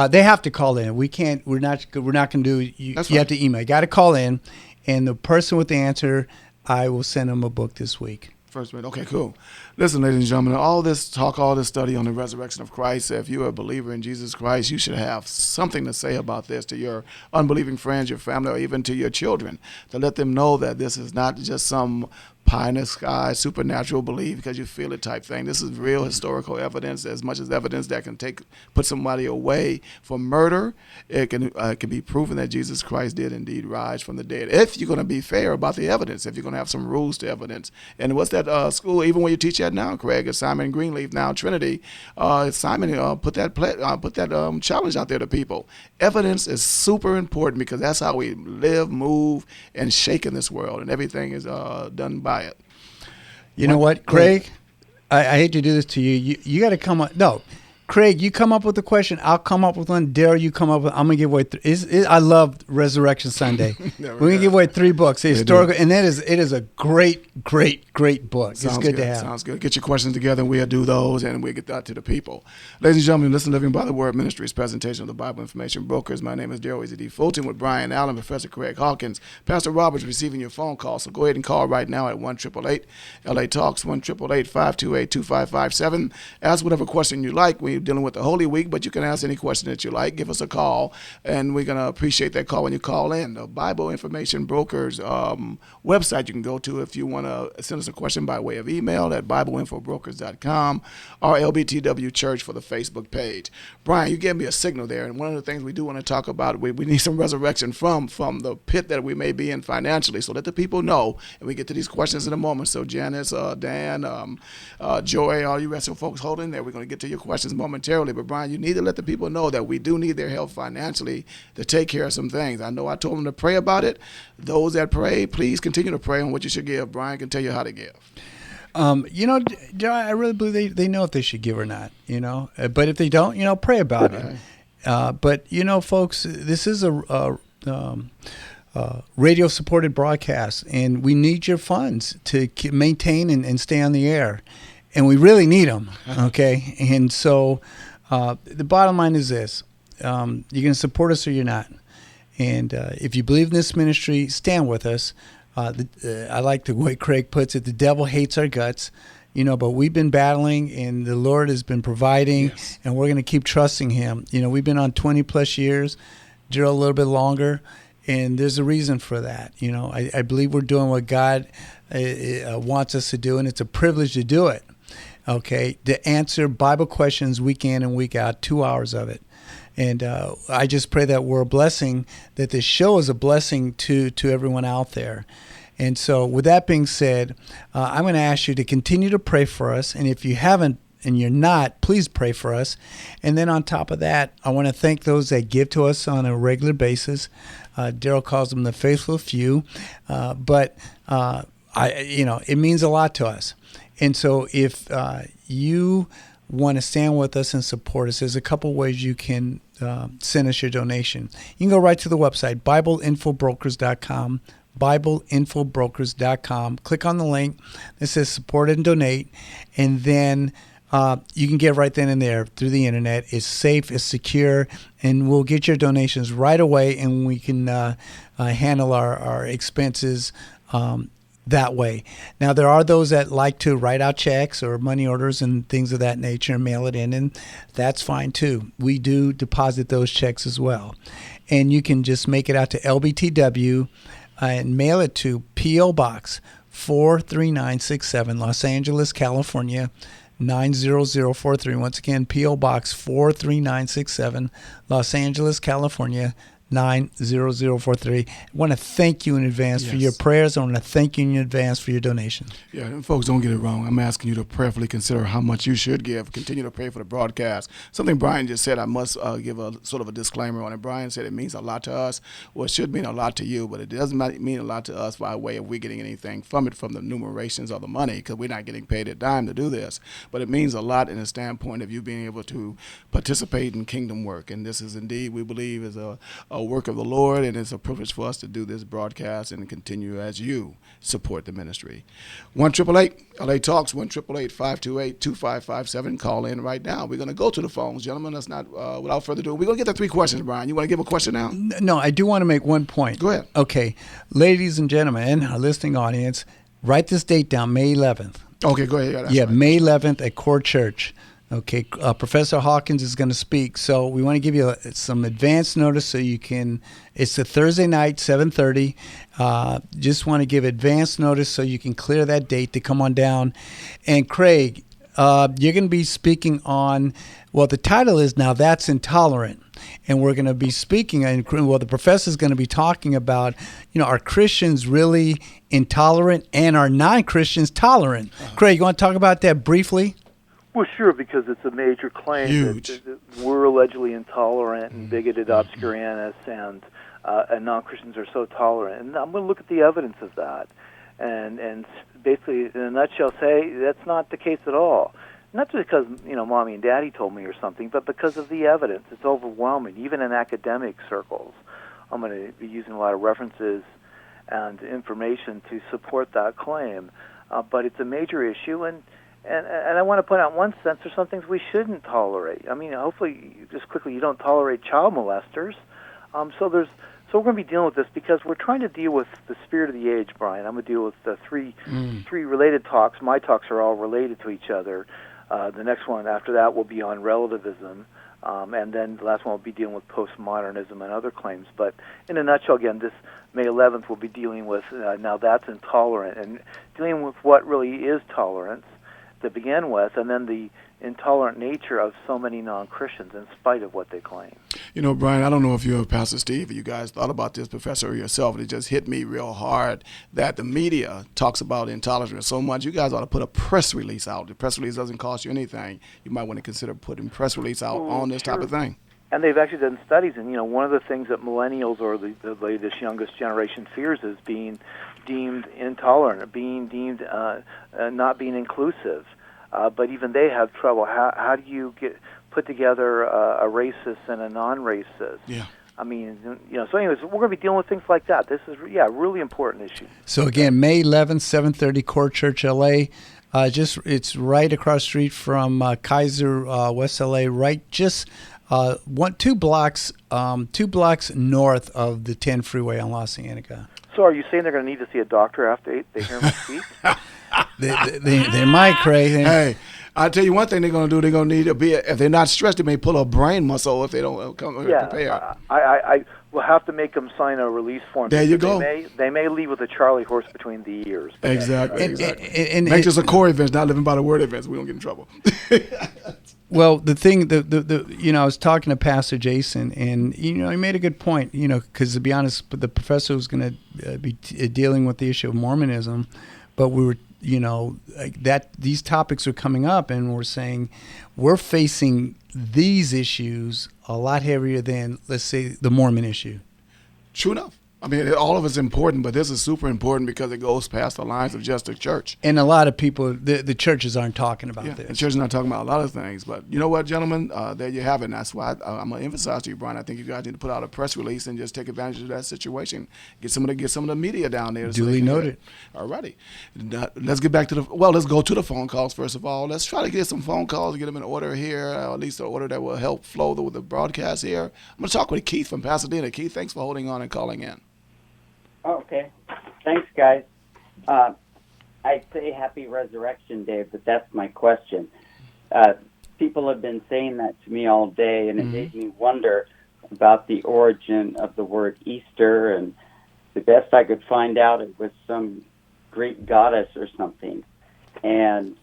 they have to call in. We can't. We're not going to do. You have to email. You got to call in, and the person with the answer, I will send them a book this week. First minute. Okay, cool. Listen, ladies and gentlemen, all this study on the resurrection of Christ, if you're a believer in Jesus Christ, you should have something to say about this to your unbelieving friends, your family, or even to your children, to let them know that this is not just some pie in the sky, supernatural belief because you feel it type thing. This is real historical evidence, as much as evidence that can put somebody away for murder. It can be proven that Jesus Christ did indeed rise from the dead. If you're going to be fair about the evidence, if you're going to have some rules to evidence. And what's that school, even when you teach that now, Craig, at Simon Greenleaf, now Trinity, Simon put that challenge out there to people. Evidence is super important because that's how we live, move, and shake in this world, and everything is done by it. You know what, Craig? I hate to do this to you. You got to come up. No, Craig, you come up with a question. I'll come up with one. Daryl, you come up with. I'm gonna give away. I love Resurrection Sunday. We're gonna give away 3 books. Historical, and it is a great, great, great book. It's good to have. Sounds good. Get your questions together, and we'll do those, and we'll get that to the people. Ladies and gentlemen, listen to Living by the Word Ministries presentation of the Bible Information Brokers. My name is Daryl E.Z.D. Fulton with Brian Allen, Professor Craig Hawkins, Pastor Roberts receiving your phone call. So go ahead and call right now at 1-888 LA Talks 1-888-528-2557. Ask whatever question you like. We're dealing with the Holy Week, but you can ask any question that you like. Give us a call, and we're going to appreciate that call when you call in. The Bible Information Brokers website you can go to if you want to send us a question by way of email at BibleInfoBrokers.com or LBTW Church for the Facebook page. Brian, you gave me a signal there, and one of the things we do want to talk about, we need some resurrection from the pit that we may be in financially, so let the people know, and we get to these questions in a moment. So Janice, Dan, Joy, all you rest of folks holding there, we're going to get to your questions momentarily. But Brian, you need to let the people know that we do need their help financially to take care of some things. I know I told them to pray about it. Those that pray, please continue to pray on what you should give. Brian can tell you how to give. I really believe they know if they should give or not, but if they don't, pray about it. But folks, this is a radio supported broadcast, and we need your funds to maintain and stay on the air, and we really need them. Okay. And so, The bottom line is this. You're going to support us or you're not. And if you believe in this ministry, stand with us. I like the way Craig puts it. The devil hates our guts, but we've been battling and the Lord has been providing, and we're going to keep trusting him. We've been on 20 plus years, Gerald a little bit longer, and there's a reason for that. I believe we're doing what God wants us to do, and it's a privilege to do it. Okay, to answer Bible questions week in and week out, 2 hours of it. And I just pray that we're a blessing, that this show is a blessing to everyone out there. And so with that being said, I'm going to ask you to continue to pray for us. And if you haven't and you're not, please pray for us. And then on top of that, I want to thank those that give to us on a regular basis. Daryl calls them the faithful few. But it means a lot to us. And so if you want to stand with us and support us, there's a couple ways you can send us your donation. You can go right to the website, BibleInfoBrokers.com, BibleInfoBrokers.com. Click on the link that says support and donate, and then you can get right then and there through the internet. It's safe, it's secure, and we'll get your donations right away, and we can handle our expenses that way. Now, there are those that like to write out checks or money orders and things of that nature and mail it in, and that's fine too. We do deposit those checks as well. And you can just make it out to LBTW and mail it to P.O. Box 43967, Los Angeles, California, 90043. Once again, P.O. Box 43967, Los Angeles, California, 90043. I want to thank you in advance for your prayers. I want to thank you in advance for your donation. Yeah, and folks, don't get it wrong. I'm asking you to prayerfully consider how much you should give. Continue to pray for the broadcast. Something Brian just said, I must give a sort of a disclaimer on it. Brian said it means a lot to us. Well, it should mean a lot to you, but it doesn't mean a lot to us by way of we getting anything from it, from the numerations or the money, because we're not getting paid a dime to do this. But it means a lot in the standpoint of you being able to participate in kingdom work. And this is indeed, we believe, is a work of the Lord, and it's a privilege for us to do this broadcast and continue as you support the ministry. 1-888 LA Talks, 1-888-528-2557. Call in right now. We're going to go to the phones, gentlemen. Let's not, without further ado, we're going to get the 3 questions, Brian. You want to give a question now? No, I do want to make one point. Go ahead. Okay, ladies and gentlemen, our listening audience, write this date down, May 11th. Okay, go ahead. Yeah, right. May 11th at Core Church. Okay, Professor Hawkins is going to speak, so we want to give you some advance notice so you can. It's a Thursday night, 7:30. Just want to give advance notice so you can clear that date to come on down. And Craig, you're going to be speaking on. Well, the title is Now That's Intolerant, and we're going to be speaking. The professor is going to be talking about, are Christians really intolerant, and are non-Christians tolerant? Craig, you want to talk about that briefly? Well, sure, because it's a major claim that we're allegedly intolerant and bigoted obscurantists, and non-Christians are so tolerant. And I'm going to look at the evidence of that, and basically, in a nutshell, say that's not the case at all. Not just because mommy and daddy told me or something, but because of the evidence. It's overwhelming, even in academic circles. I'm going to be using a lot of references and information to support that claim, but it's a major issue. And I want to point out, in one sense, there's some things we shouldn't tolerate. I mean, hopefully, just quickly, you don't tolerate child molesters. So we're going to be dealing with this because we're trying to deal with the spirit of the age, Brian. I'm going to deal with the three related talks. My talks are all related to each other. The next one after that will be on relativism, and then the last one will be dealing with postmodernism and other claims. But in a nutshell, again, this May 11th we'll be dealing with Now That's Intolerant, and dealing with what really is tolerance to begin with, and then the intolerant nature of so many non-Christians in spite of what they claim. Brian, I don't know if you or Pastor Steve, you guys thought about this, Professor, or yourself. It just hit me real hard that the media talks about intolerance so much. You guys ought to put a press release out. The press release doesn't cost you anything. You might want to consider putting press release out on this type of thing. And they've actually done studies, and one of the things that millennials or the latest, youngest generation fears is being deemed intolerant, being deemed not being inclusive. But even they have trouble. How do you put together a racist and a non-racist? Yeah. I mean, so anyways, we're going to be dealing with things like that. This is, a really important issue. So again, May 11th, 7:30, Core Church, LA. It's right across the street from Kaiser, West LA. Right, just two blocks north of the 10 freeway on La Cienega. So are you saying they're going to need to see a doctor after they hear me speak? They might, Craig. Hey, I'll tell you one thing they're going to do. They're going to need to be, if they're not stressed, they may pull a brain muscle if they don't come prepare. I will have to make them sign a release form. There you go. They may leave with a Charlie horse between the ears. Exactly. And Make this a core event, not living by the word events. We don't get in trouble. Well, the thing, I was talking to Pastor Jason, and he made a good point. Because to be honest, the professor was going to be dealing with the issue of Mormonism, but we were, that these topics are coming up, and we're saying we're facing these issues a lot heavier than, let's say, the Mormon issue. True enough. I mean, all of it's important, but this is super important because it goes past the lines of just the church. And a lot of people, the churches aren't talking about this. The church is not talking about a lot of things. But you know what, gentlemen? There you have it. And that's why I'm going to emphasize to you, Brian, I think you guys need to put out a press release and just take advantage of that situation. Get some of the media down there. Duly noted. All righty. Let's get back to let's go to the phone calls first of all. Let's try to get some phone calls, get them in order here, or at least an order that will help flow the broadcast here. I'm going to talk with Keith from Pasadena. Keith, thanks for holding on and calling in. Okay. Thanks, guys. I'd say Happy Resurrection Day, but that's my question. People have been saying that to me all day, and it made me wonder about the origin of the word Easter, and the best I could find out, it was some Greek goddess or something. And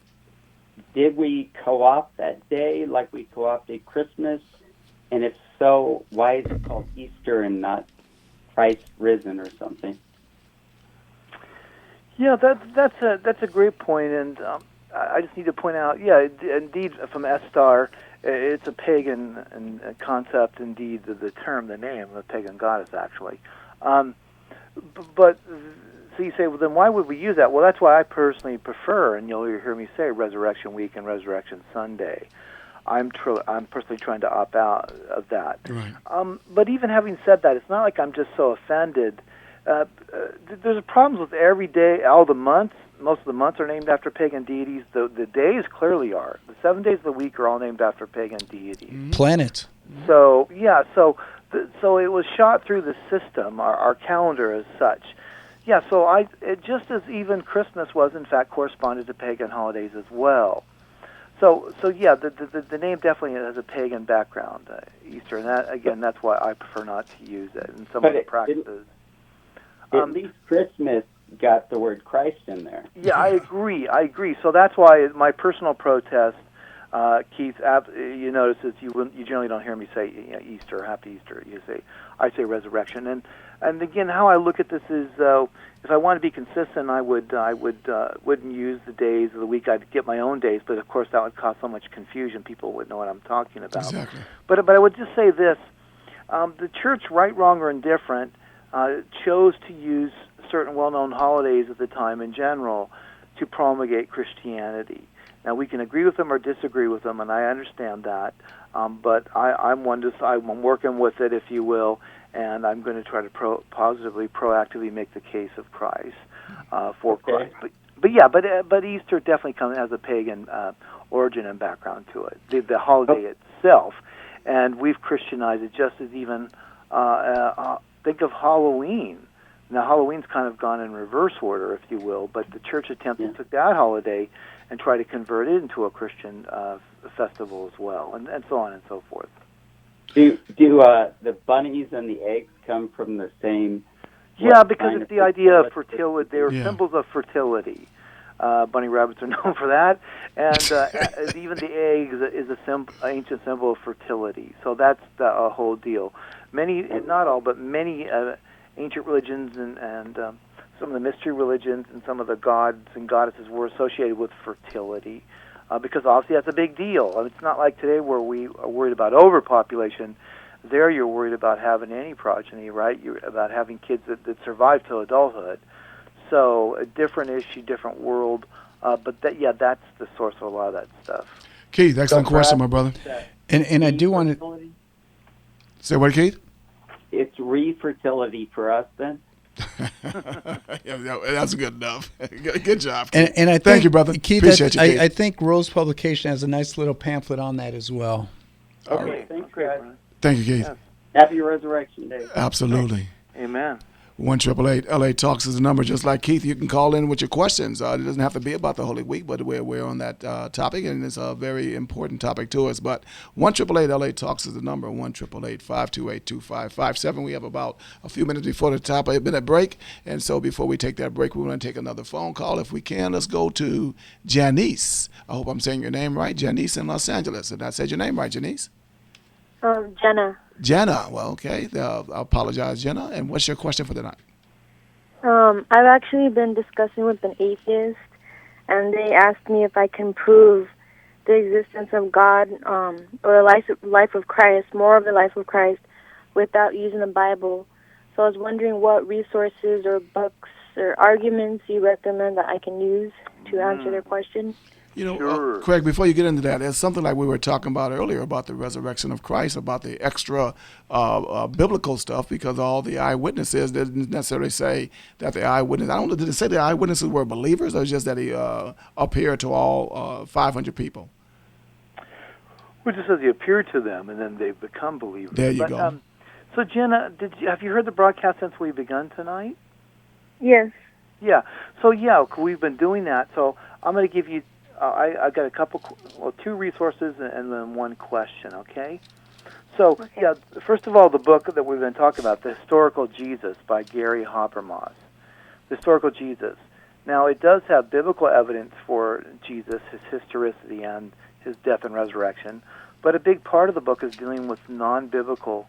did we co-opt that day like we co-opted Christmas? And if so, why is it called Easter and not Christ risen or something? Yeah, that's a great point, and I just need to point out, indeed, from Estar, it's a pagan concept, indeed, the term, the name, the pagan goddess, actually. But so you say, well, then why would we use that? Well, that's why I personally prefer, and you'll hear me say Resurrection Week and Resurrection Sunday. I'm personally trying to opt out of that. Right. But even having said that, it's not like I'm just so offended. There's problems with every day, all the months. Most of the months are named after pagan deities. The days clearly are. The 7 days of the week are all named after pagan deities. Mm-hmm. Planets. So so it was shot through the system, our calendar as such. Yeah, so it just as even Christmas was in fact corresponded to pagan holidays as well. So yeah, the name definitely has a pagan background, Easter, and that's why I prefer not to use it in some of the practices. At least Christmas got the word Christ in there. Yeah, I agree. So that's why my personal protest, Keith, you notice is you generally don't hear me say Easter, Happy Easter. I say Resurrection, and again, how I look at this is, if I want to be consistent, I wouldn't use the days of the week. I'd get my own days, but of course that would cause so much confusion. People wouldn't know what I'm talking about. Exactly. But I would just say this: the church, right, wrong, or indifferent, chose to use certain well-known holidays at the time in general to promulgate Christianity. Now, we can agree with them or disagree with them, and I understand that, but I'm working with it, if you will, and I'm going to try to proactively make the case of Christ for Christ. But Easter definitely has a pagan origin and background to it, the holiday itself, and we've Christianized it just as even think of Halloween. Now, Halloween's kind of gone in reverse order, if you will, but the church attempted to take that holiday and try to convert it into a Christian festival as well, and so on and so forth. Do the bunnies and the eggs come from the same? Yeah, because it's the idea of fertility. They were symbols of fertility. Bunny rabbits are known for that, and even the egg is an ancient symbol of fertility. So that's the whole deal. Many, not all, but many ancient religions and some of the mystery religions and some of the gods and goddesses were associated with fertility, because obviously that's a big deal. I mean, it's not like today where we are worried about overpopulation. There you're worried about having any progeny, right? You're about having kids that survive till adulthood. So a different issue, different world, but that's the source of a lot of that stuff. Keith, excellent question, my brother. And I do want to say what, Keith? It's re-fertility for us then? Yeah, that's good enough. Good job, Keith. And I think, Thank you, brother. Keith, Appreciate you, Keith. I think Rose Publication has a nice little pamphlet on that as well. Okay, thanks, guys. Thank you, Keith. Yes. Happy Resurrection Day. Absolutely. Amen. 1-888 LA Talks is the number. Just like Keith, you can call in with your questions. It doesn't have to be about the Holy Week, but we're on that topic, and it's a very important topic to us. But 1-888 LA Talks is the number. 1-888-528-2557. We have about a few minutes before the top of a minute break, and so before we take that break, we want to take another phone call if we can. Let's go to Janice. I hope I'm saying your name right. Janice in Los Angeles. Did I say your name right, Janice? Jenna. Jenna. Well, okay. I apologize, Jenna. And what's your question for tonight? I've actually been discussing with an atheist, and they asked me if I can prove the existence of God or the life of Christ, more of the life of Christ, without using the Bible. So I was wondering what resources or books or arguments you recommend that I can use to answer their question. You know, Sure. Craig, before you get into that, there's something like we were talking about earlier about the resurrection of Christ, about the extra biblical stuff, because all the eyewitnesses didn't necessarily say that the eyewitness, I don't know, did it say the eyewitnesses were believers, or just that he appeared to all 500 people? Well, it just says he appeared to them, and then they become believers. There you go. So, Jenna, have you heard the broadcast since we've begun tonight? Yes. Yeah. So, yeah, we've been doing that. So I'm going to give you, I got two resources and then one question, okay? So, Okay. yeah, first of all, the book that we've been talking about, The Historical Jesus by Gary Habermas. The Historical Jesus. Now, it does have biblical evidence for Jesus, his historicity, and his death and resurrection, but a big part of the book is dealing with non-biblical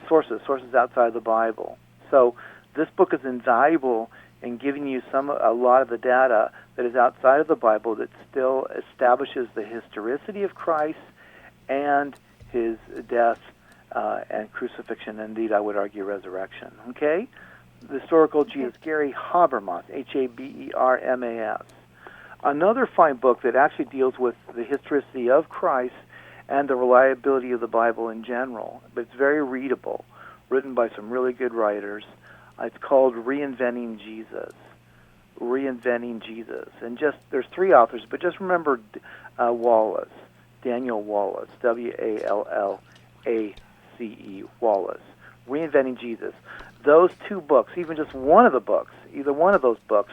sources outside the Bible. So this book is invaluable in giving you a lot of the data that is outside of the Bible that still establishes the historicity of Christ and his death and crucifixion, indeed, I would argue, resurrection. Okay? The Historical Jesus, Gary Habermas, Habermas. Another fine book that actually deals with the historicity of Christ and the reliability of the Bible in general, but it's very readable, written by some really good writers. It's called Reinventing Jesus. Reinventing Jesus. And there's three authors, but just remember Wallace, Daniel Wallace, W-A-L-L-A-C-E, Wallace. Reinventing Jesus. Those two books, even just one of the books, either one of those books,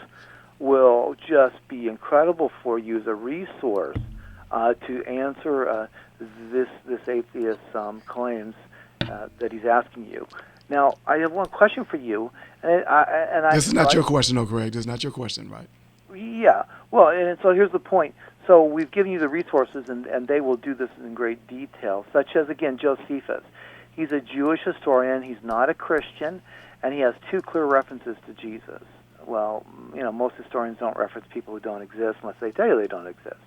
will just be incredible for you as a resource to answer this atheist's claims that he's asking you. Now, I have one question for you, This is not your question, though, Craig. This is not your question, right? Yeah. Well, and so here's the point. So we've given you the resources, and they will do this in great detail, such as, again, Josephus. He's a Jewish historian. He's not a Christian, and he has two clear references to Jesus. Well, most historians don't reference people who don't exist unless they tell you they don't exist.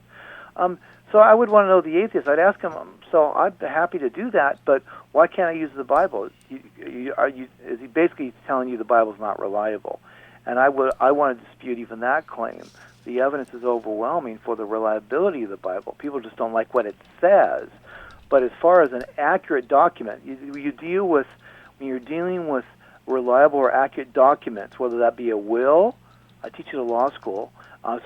So I would want to know the atheist. I'd ask him, so I'd be happy to do that, but why can't I use the Bible? Is he basically telling you the Bible's not reliable? And I want to dispute even that claim. The evidence is overwhelming for the reliability of the Bible. People just don't like what it says. But as far as an accurate document, when you're dealing with reliable or accurate documents, whether that be a will, I teach at a law school,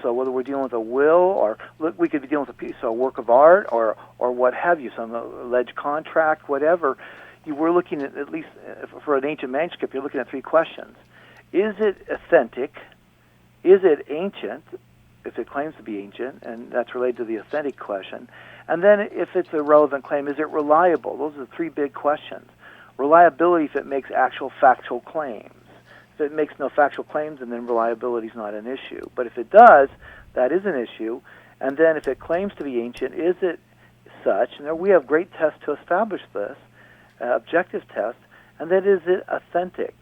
so whether we're dealing with a will or we could be dealing with a work of art or what have you, some alleged contract, whatever, we're looking at least for an ancient manuscript, you're looking at three questions. Is it authentic? Is it ancient, if it claims to be ancient, and that's related to the authentic question? And then if it's a relevant claim, is it reliable? Those are the three big questions. Reliability, if it makes actual factual claims. If it makes no factual claims, and then reliability is not an issue. But if it does, that is an issue. And then if it claims to be ancient, is it such? And we have great tests to establish this, objective tests. And then is it authentic?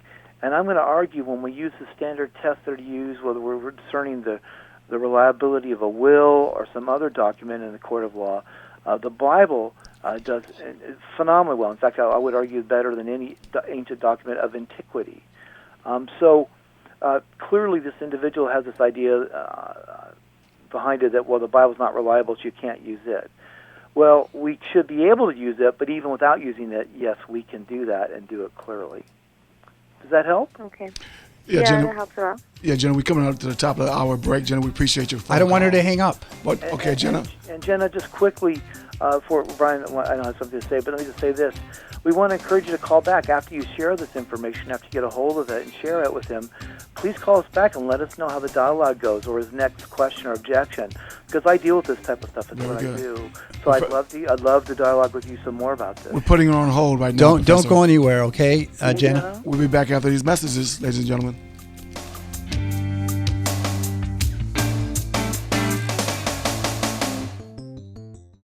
And I'm going to argue when we use the standard tests that are used, whether we're discerning the reliability of a will or some other document in the court of law, the Bible does phenomenally well. In fact, I would argue better than any ancient document of antiquity. So clearly this individual has this idea behind it that, well, the Bible's not reliable, so you can't use it. Well, we should be able to use it, but even without using it, yes, we can do that and do it clearly. Does that help? Okay. Yeah, Yeah, Jenna. that helps her out. Yeah, Jenna, we're coming up to the top of our break. Jenna, we appreciate your phone I don't want her call. to hang up. But, okay, Jenna. And Jenna, just quickly, for Brian, I know I have something to say, but let me just say this. We want to encourage you to call back after you share this information, after you get a hold of it and share it with him. Please call us back and let us know how the dialogue goes or his next question or objection, because I deal with this type of stuff. It's Very what good. I do. So I'd love to dialogue with you some more about this. We're putting her on hold right now. Don't Professor. go anywhere, okay, Jenna? We'll be back after these messages, ladies and gentlemen.